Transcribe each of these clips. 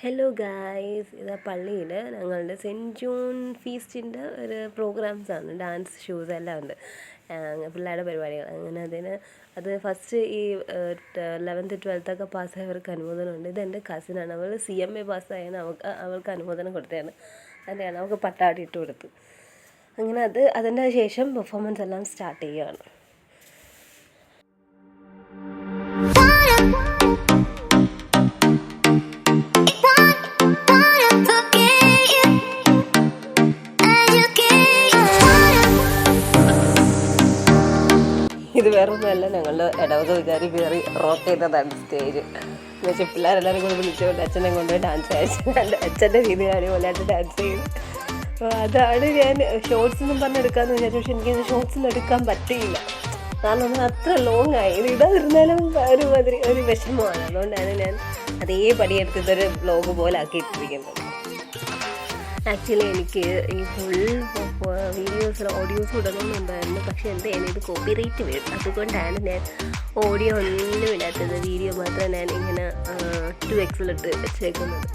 Hello guys, ഇതാ പള്ളിയിൽ ഞങ്ങളുടെ സെൻറ്റ് ജോൺ ഫീസ്റ്റിൻ്റെ ഒരു പ്രോഗ്രാംസാണ്. ഡാൻസ് ഷോസ് എല്ലാം ഉണ്ട്, പിള്ളേരുടെ പരിപാടികൾ. അങ്ങനെ അത് ഫസ്റ്റ് ഈ 11th 12th പാസ്സായവർക്ക് അനുമോദനമുണ്ട്. ഇതെൻ്റെ കസിനാണ്, അവൾ CMA പാസ്സായാണ്. അവൾക്ക് അനുമോദനം കൊടുത്തതാണ്. അതിൻ്റെയാണ് അവൾക്ക് പട്ടാടി ഇട്ട് കൊടുത്തു. അങ്ങനെ അതിൻ്റെ ശേഷം പെർഫോമൻസ് എല്ലാം സ്റ്റാർട്ട് ചെയ്യുകയാണ്. ഇത് വേറൊന്നുമല്ല, ഞങ്ങളുടെ ഇടവക വികാരി കയറി റോക്ക് ചെയ്തതാണ് സ്റ്റേജ്. എന്ന് വെച്ചാൽ പിള്ളേരെല്ലാവരും കൂടി വിളിച്ചുകൊണ്ട് അച്ഛനെ കൊണ്ടുപോയി ഡാൻസ് അയച്ചു. അച്ഛൻ്റെ രീതിയിലാണ് പോലെയായിട്ട് ഡാൻസ് ചെയ്യുന്നത്. അപ്പോൾ അതാണ് ഞാൻ ഷോർട്സ് ഒന്നും പറഞ്ഞെടുക്കാമെന്ന് വിചാരിച്ചു. പക്ഷെ എനിക്കത് ഷോർട്സിൽ എടുക്കാൻ പറ്റിയില്ല, കാരണം അത് അത്ര ലോങ് ആയി. ഇടാതിരുന്നാലും ഒരു വിഷമമാണ്. അതുകൊണ്ടാണ് ഞാൻ അതേപടി എടുത്തിട്ടൊരു വ്ലോഗ് പോലെ ആക്കിയിട്ടിരിക്കുന്നത്. ആക്ച്വലി എനിക്ക് ഈ ഫുൾ വീഡിയോസ് ഓഡിയോസ് ഇടണമെന്നുണ്ടായിരുന്നു, പക്ഷേ ഇത് കോപ്പിറൈറ്റ് വരും. അതുകൊണ്ടാണ് ഞാൻ ഓഡിയോ ഒന്നും ഇടാത്തത്. വീഡിയോ മാത്രം ഞാൻ ഇങ്ങനെ 2x വെച്ചേക്കുന്നത്.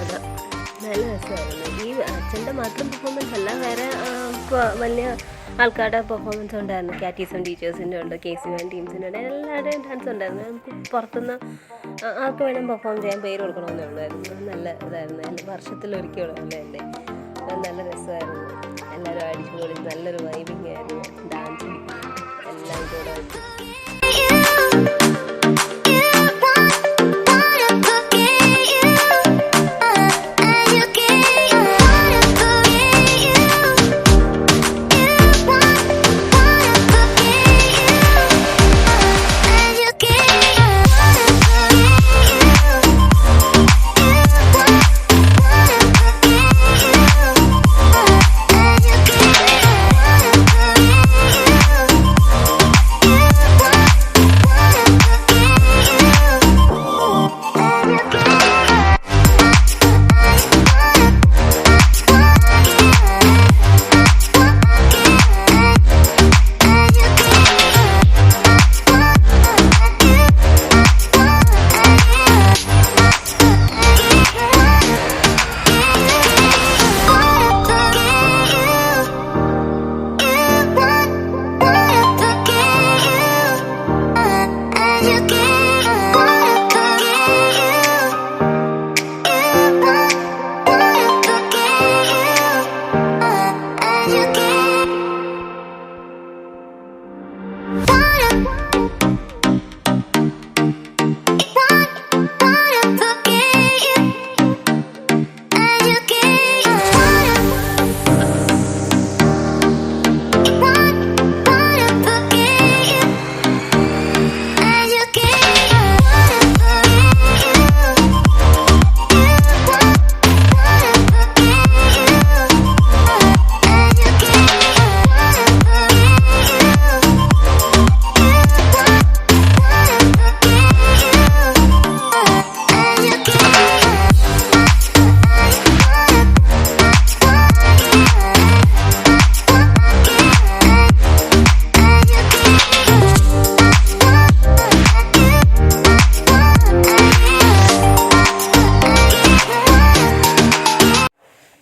അത് നല്ല രസമായിരുന്നു. ഈ അച്ഛൻ്റെ മാത്രം പെർഫോമൻസ് അല്ല, വേറെ വലിയ ആൾക്കാരുടെ പെർഫോമൻസ് ഉണ്ടായിരുന്നു. കാറ്റീസം ടീച്ചേഴ്സിൻ്റെ ഉണ്ട്, KC1 ടീംസിൻ്റെ ഉണ്ട്, എല്ലാവരുടെയും ഡാൻസ് ഉണ്ടായിരുന്നു. നമുക്ക് പുറത്തുനിന്ന് ആർക്ക് വേണം പെർഫോം ചെയ്യാൻ പേര് കൊടുക്കണമെന്നേ ഉള്ളായിരുന്നു. നല്ല ഇതായിരുന്നു, വർഷത്തിലൊരിക്കലുള്ളൂ എൻ്റെ. നല്ല രസമായിരുന്നു. എല്ലാവരും അടിച്ചു പൊളിച്ച് നല്ലൊരു വൈബിങ് ആയിരുന്നു. ഡാൻസും എല്ലാം കൂടെ വെച്ച്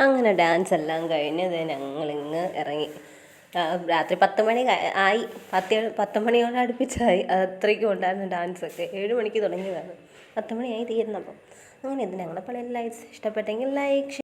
അങ്ങനെ ഡാൻസ് എല്ലാം കഴിഞ്ഞ് ഞങ്ങളിങ്ങ് ഇറങ്ങി. രാത്രി 10 മണി ആയി, 10 മണിയോടെ അടുപ്പിച്ചായി. അത്രയ്ക്കും ഉണ്ടായിരുന്നു ഡാൻസൊക്കെ. 7 മണിക്ക് തുടങ്ങിയതാണ്, 10 മണിയായി തീരുന്നപ്പം. അങ്ങനെ ഇത് ഞങ്ങളുടെ പള്ളിയിൽ ലൈക്സ് ഇഷ്ടപ്പെട്ടെങ്കിൽ ലൈക്ക്